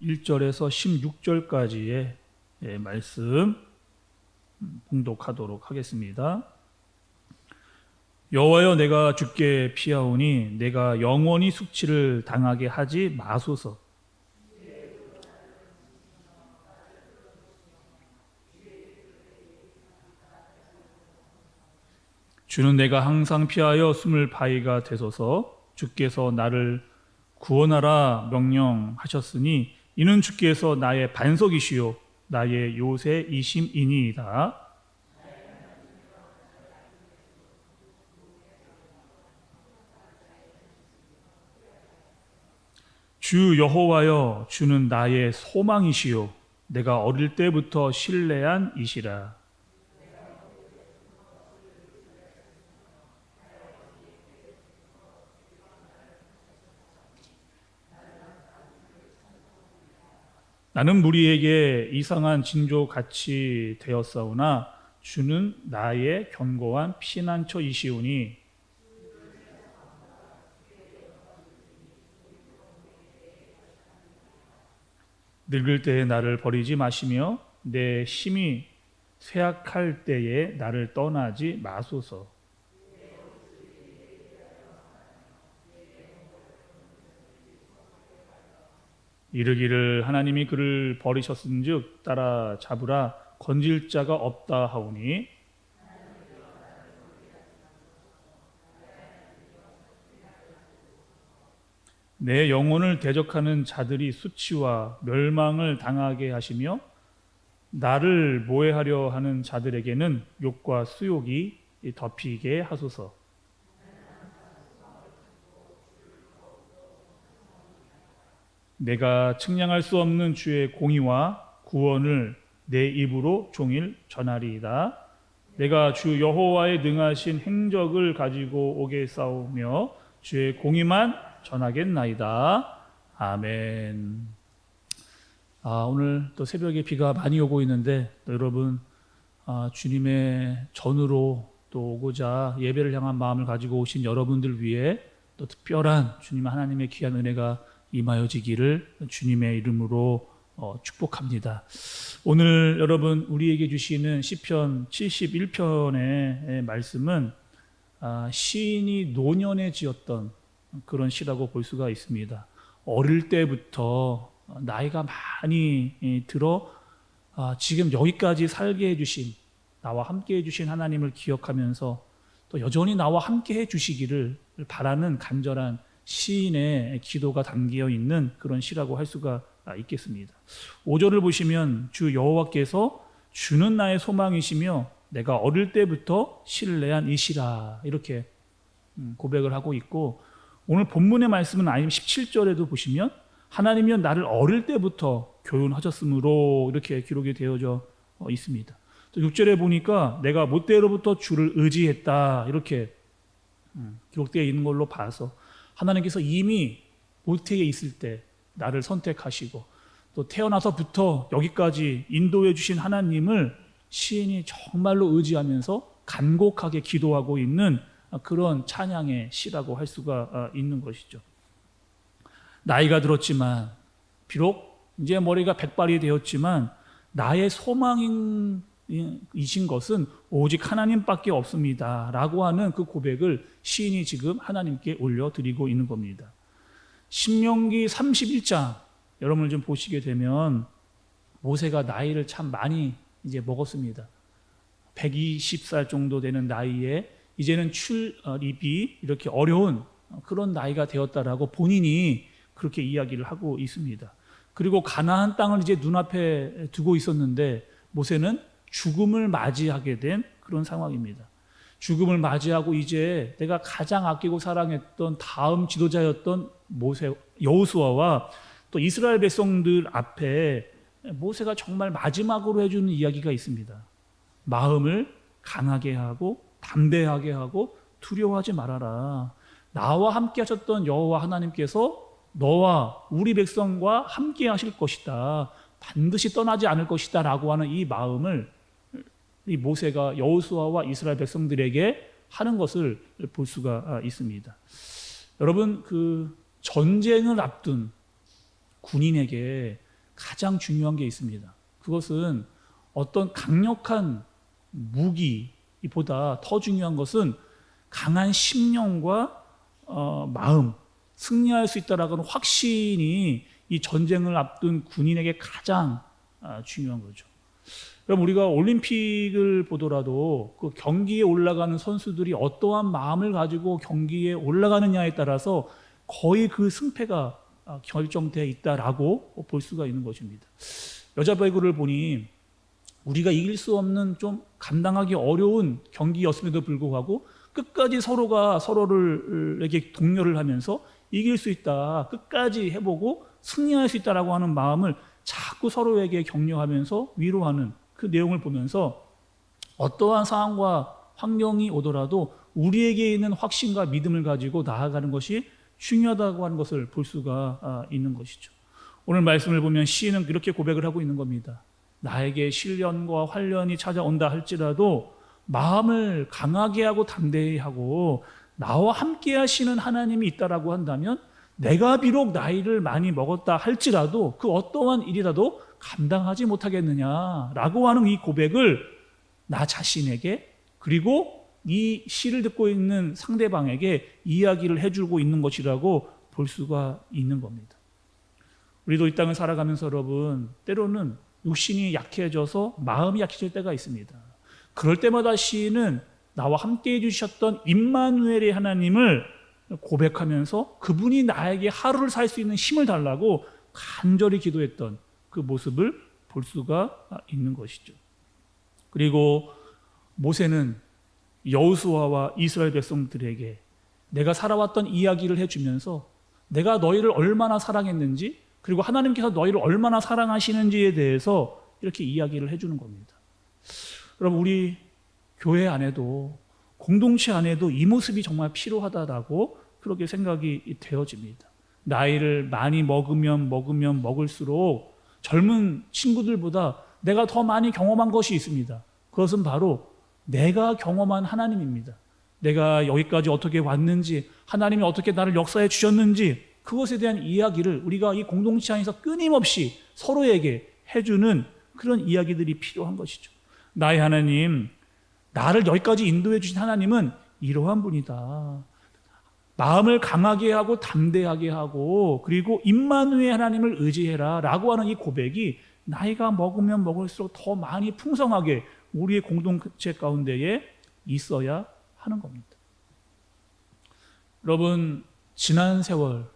1절에서 16절까지의 말씀 봉독하도록 하겠습니다. 여호와여, 내가 주께 피하오니 내가 영원히 숙치를 당하게 하지 마소서. 주는 내가 항상 피하여 숨을 바위가 되소서. 주께서 나를 구원하라 명령하셨으니 이는 주께서 나의 반석이시요 나의 요새이심이니이다. 주 여호와여, 주는 나의 소망이시요 내가 어릴 때부터 신뢰한 이시라. 나는 무리에게 이상한 징조 같이 되었사오나 주는 나의 견고한 피난처이시오니 늙을 때에 나를 버리지 마시며 내 힘이 쇠약할 때에 나를 떠나지 마소서. 이르기를 하나님이 그를 버리셨은즉 따라잡으라 건질 자가 없다 하오니 내 영혼을 대적하는 자들이 수치와 멸망을 당하게 하시며 나를 모해하려 하는 자들에게는 욕과 수욕이 덮이게 하소서. 내가 측량할 수 없는 주의 공의와 구원을 내 입으로 종일 전하리이다. 내가 주 여호와의 능하신 행적을 가지고 오겠사오며 주의 공의만 전하겠나이다. 아멘. 오늘 또 새벽에 비가 많이 오고 있는데 또 여러분 주님의 전으로 또 오고자 예배를 향한 마음을 가지고 오신 여러분들 위해 또 특별한 주님 하나님의 귀한 은혜가 임하여지기를 주님의 이름으로 축복합니다. 오늘 여러분 우리에게 주시는 시편 71편의 말씀은 시인이 노년에 지었던 그런 시라고 볼 수가 있습니다. 어릴 때부터 나이가 많이 들어 지금 여기까지 살게 해주신, 나와 함께 해주신 하나님을 기억하면서 또 여전히 나와 함께 해주시기를 바라는 간절한 시인의 기도가 담겨 있는 그런 시라고 할 수가 있겠습니다. 5절을 보시면 주 여호와께서 주는 나의 소망이시며 내가 어릴 때부터 신뢰한 이시라 이렇게 고백을 하고 있고, 오늘 본문의 말씀은 아니면 17절에도 보시면 하나님이여 나를 어릴 때부터 교훈하셨으므로 이렇게 기록이 되어져 있습니다. 또 6절에 보니까 내가 못되로부터 주를 의지했다 이렇게 기록되어 있는 걸로 봐서 하나님께서 이미 모태에 있을 때 나를 선택하시고 또 태어나서부터 여기까지 인도해 주신 하나님을 시인이 정말로 의지하면서 간곡하게 기도하고 있는 그런 찬양의 시라고 할 수가 있는 것이죠. 나이가 들었지만 비록 이제 머리가 백발이 되었지만 나의 소망이신 것은 오직 하나님밖에 없습니다 라고 하는 그 고백을 시인이 지금 하나님께 올려드리고 있는 겁니다. 신명기 31장 여러분을 좀 보시게 되면 모세가 나이를 참 많이 이제 먹었습니다. 120살 정도 되는 나이에 이제는 출입이 이렇게 어려운 그런 나이가 되었다라고 본인이 그렇게 이야기를 하고 있습니다. 그리고 가나안 땅을 이제 눈앞에 두고 있었는데 모세는 죽음을 맞이하게 된 그런 상황입니다. 죽음을 맞이하고 이제 내가 가장 아끼고 사랑했던 다음 지도자였던 여호수아와 또 이스라엘 백성들 앞에 모세가 정말 마지막으로 해주는 이야기가 있습니다. 마음을 강하게 하고 담대하게 하고 두려워하지 말아라. 나와 함께 하셨던 여호와 하나님께서 너와 우리 백성과 함께 하실 것이다. 반드시 떠나지 않을 것이다 라고 하는 이 마음을 이 모세가 여호수아와 이스라엘 백성들에게 하는 것을 볼 수가 있습니다. 여러분 그 전쟁을 앞둔 군인에게 가장 중요한 게 있습니다. 그것은 어떤 강력한 무기보다 더 중요한 것은 강한 심령과 마음, 승리할 수 있다라는 확신이 이 전쟁을 앞둔 군인에게 가장 중요한 거죠. 그럼 우리가 올림픽을 보더라도 그 경기에 올라가는 선수들이 어떠한 마음을 가지고 경기에 올라가느냐에 따라서 거의 그 승패가 결정되어 있다라고 볼 수가 있는 것입니다. 여자 배구를 보니 우리가 이길 수 없는 좀 감당하기 어려운 경기였음에도 불구하고 끝까지 서로가 서로에게 독려를 하면서 이길 수 있다, 끝까지 해보고 승리할 수 있다라고 하는 마음을 자꾸 서로에게 격려하면서 위로하는 그 내용을 보면서 어떠한 상황과 환경이 오더라도 우리에게 있는 확신과 믿음을 가지고 나아가는 것이 중요하다고 하는 것을 볼 수가 있는 것이죠. 오늘 말씀을 보면 시인은 이렇게 고백을 하고 있는 겁니다. 나에게 시련과 환련이 찾아온다 할지라도 마음을 강하게 하고 담대히 하고 나와 함께 하시는 하나님이 있다라고 한다면 내가 비록 나이를 많이 먹었다 할지라도 그 어떠한 일이라도 감당하지 못하겠느냐라고 하는 이 고백을 나 자신에게 그리고 이 시를 듣고 있는 상대방에게 이야기를 해주고 있는 것이라고 볼 수가 있는 겁니다. 우리도 이 땅을 살아가면서 여러분 때로는 육신이 약해져서 마음이 약해질 때가 있습니다. 그럴 때마다 시인은 나와 함께 해주셨던 임마누엘의 하나님을 고백하면서 그분이 나에게 하루를 살 수 있는 힘을 달라고 간절히 기도했던 그 모습을 볼 수가 있는 것이죠. 그리고 모세는 여호수아와 이스라엘 백성들에게 내가 살아왔던 이야기를 해주면서 내가 너희를 얼마나 사랑했는지 그리고 하나님께서 너희를 얼마나 사랑하시는지에 대해서 이렇게 이야기를 해주는 겁니다. 여러분 우리 교회 안에도 공동체 안에도 이 모습이 정말 필요하다라고 그렇게 생각이 되어집니다. 나이를 많이 먹으면 먹을수록 젊은 친구들보다 내가 더 많이 경험한 것이 있습니다. 그것은 바로 내가 경험한 하나님입니다. 내가 여기까지 어떻게 왔는지 하나님이 어떻게 나를 역사해 주셨는지 그것에 대한 이야기를 우리가 이 공동체 안에서 끊임없이 서로에게 해주는 그런 이야기들이 필요한 것이죠. 나의 하나님, 나를 여기까지 인도해 주신 하나님은 이러한 분이다. 마음을 강하게 하고 담대하게 하고 그리고 임마누엘 하나님을 의지해라 라고 하는 이 고백이 나이가 먹으면 먹을수록 더 많이 풍성하게 우리의 공동체 가운데에 있어야 하는 겁니다. 여러분 지난 세월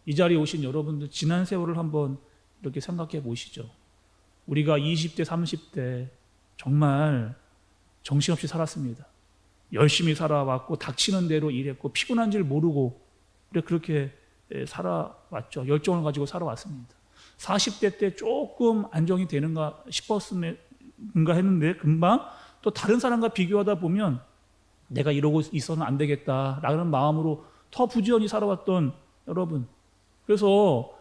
이 자리에 오신 여러분들 지난 세월을 한번 이렇게 생각해 보시죠. 우리가 20대 30대 정말 정신없이 살았습니다. 열심히 살아왔고 닥치는 대로 일했고 피곤한 줄 모르고 그렇게 살아왔죠. 열정을 가지고 살아왔습니다. 40대 때 조금 안정이 되는가 싶었는가 했는데 금방 또 다른 사람과 비교하다 보면 내가 이러고 있어서는 안 되겠다라는 마음으로 더 부지런히 살아왔던 여러분, 그래서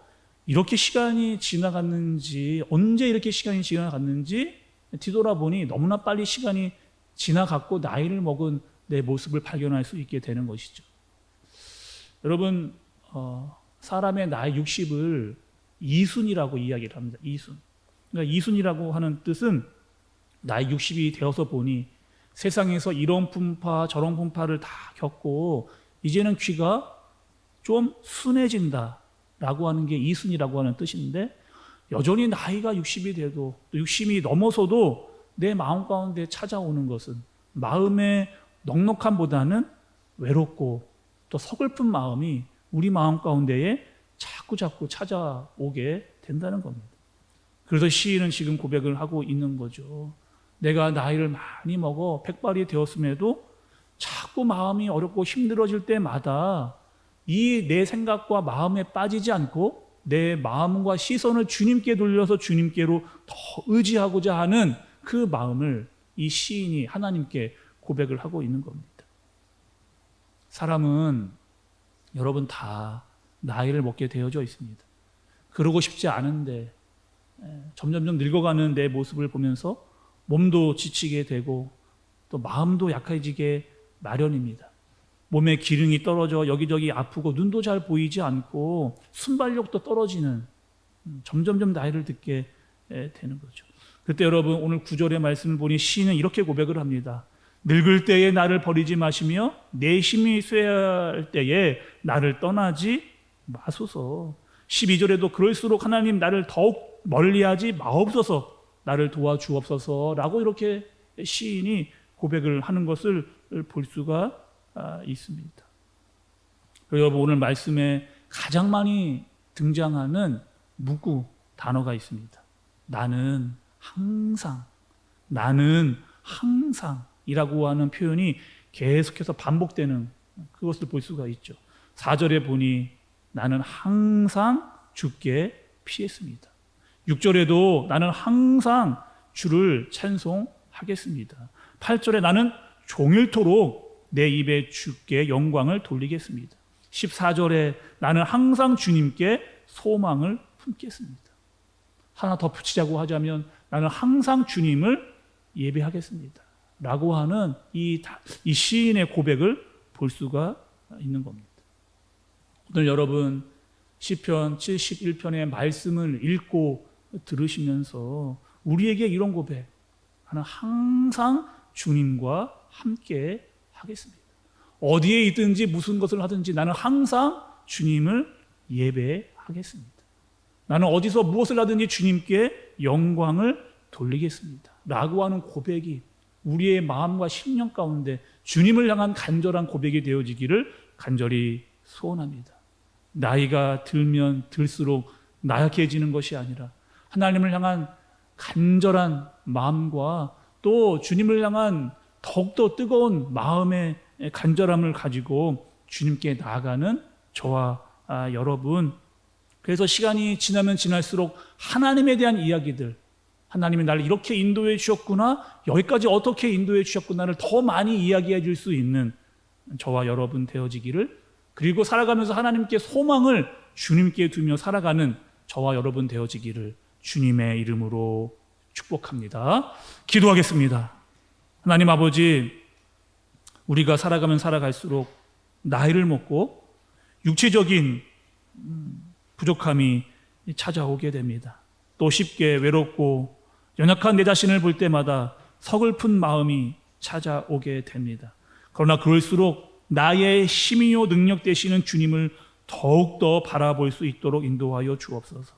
이렇게 시간이 지나갔는지 언제 이렇게 시간이 지나갔는지 뒤돌아보니 너무나 빨리 시간이 지나갔고 나이를 먹은 내 모습을 발견할 수 있게 되는 것이죠. 여러분 사람의 나이 60을 이순이라고 이야기를 합니다. 이순. 그러니까 이순이라고 하는 뜻은 나이 60이 되어서 보니 세상에서 이런 풍파 저런 풍파를 다 겪고 이제는 귀가 좀 순해진다라고 하는 게 이순이라고 하는 뜻인데 여전히 나이가 60이 돼도 또 60이 넘어서도 내 마음 가운데 찾아오는 것은 마음의 넉넉함보다는 외롭고 또 서글픈 마음이 우리 마음 가운데에 자꾸 찾아오게 된다는 겁니다. 그래서 시인은 지금 고백을 하고 있는 거죠. 내가 나이를 많이 먹어 백발이 되었음에도 자꾸 마음이 어렵고 힘들어질 때마다 이 내 생각과 마음에 빠지지 않고 내 마음과 시선을 주님께 돌려서 주님께로 더 의지하고자 하는 그 마음을 이 시인이 하나님께 고백을 하고 있는 겁니다. 사람은 여러분 다 나이를 먹게 되어져 있습니다. 그러고 싶지 않은데 점점점 늙어가는 내 모습을 보면서 몸도 지치게 되고 또 마음도 약해지게 마련입니다. 몸에 기능이 떨어져 여기저기 아프고 눈도 잘 보이지 않고 순발력도 떨어지는 점점점 나이를 듣게 되는 거죠. 그때 여러분 오늘 9절의 말씀을 보니 시인은 이렇게 고백을 합니다. 늙을 때에 나를 버리지 마시며 내 힘이 쇠할 때에 나를 떠나지 마소서. 12절에도 그럴수록 하나님 나를 더욱 멀리하지 마옵소서, 나를 도와주옵소서라고 이렇게 시인이 고백을 하는 것을 볼 수가 있습니다. 여러분 오늘 말씀에 가장 많이 등장하는 문구 단어가 있습니다. 나는 항상, 나는 항상이라고 하는 표현이 계속해서 반복되는 그것을 볼 수가 있죠. 4절에 보니 나는 항상 주께 피했습니다. 6절에도 나는 항상 주를 찬송하겠습니다. 8절에 나는 종일토록 내 입에 주께 영광을 돌리겠습니다. 14절에 나는 항상 주님께 소망을 품겠습니다. 하나 더 붙이자고 하자면 나는 항상 주님을 예배하겠습니다 라고 하는 이 시인의 고백을 볼 수가 있는 겁니다. 오늘 여러분 시편 71편의 말씀을 읽고 들으시면서 우리에게 이런 고백, 나는 항상 주님과 함께 하겠습니다. 어디에 있든지 무슨 것을 하든지 나는 항상 주님을 예배하겠습니다. 나는 어디서 무엇을 하든지 주님께 영광을 돌리겠습니다 라고 하는 고백이 우리의 마음과 심령 가운데 주님을 향한 간절한 고백이 되어지기를 간절히 소원합니다. 나이가 들면 들수록 나약해지는 것이 아니라 하나님을 향한 간절한 마음과 또 주님을 향한 더욱더 뜨거운 마음의 간절함을 가지고 주님께 나아가는 저와 여러분, 그래서 시간이 지나면 지날수록 하나님에 대한 이야기들, 하나님이 나를 이렇게 인도해 주셨구나, 여기까지 어떻게 인도해 주셨구나를 더 많이 이야기해 줄 수 있는 저와 여러분 되어지기를, 그리고 살아가면서 하나님께 소망을 주님께 두며 살아가는 저와 여러분 되어지기를 주님의 이름으로 축복합니다. 기도하겠습니다. 하나님 아버지, 우리가 살아가면 살아갈수록 나이를 먹고 육체적인 부족함이 찾아오게 됩니다. 또 쉽게 외롭고 연약한 내 자신을 볼 때마다 서글픈 마음이 찾아오게 됩니다. 그러나 그럴수록 나의 힘이요 능력 되시는 주님을 더욱더 바라볼 수 있도록 인도하여 주옵소서.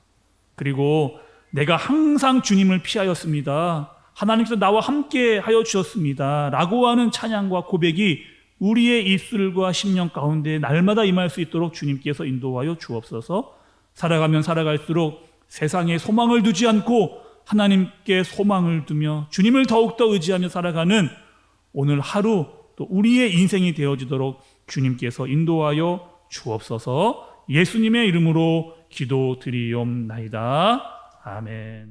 그리고 내가 항상 주님을 피하였습니다, 하나님께서 나와 함께 하여 주셨습니다 라고 하는 찬양과 고백이 우리의 입술과 심령 가운데 날마다 임할 수 있도록 주님께서 인도하여 주옵소서. 살아가면 살아갈수록 세상에 소망을 두지 않고 하나님께 소망을 두며 주님을 더욱더 의지하며 살아가는 오늘 하루, 또 우리의 인생이 되어지도록 주님께서 인도하여 주옵소서. 예수님의 이름으로 기도드리옵나이다. 아멘.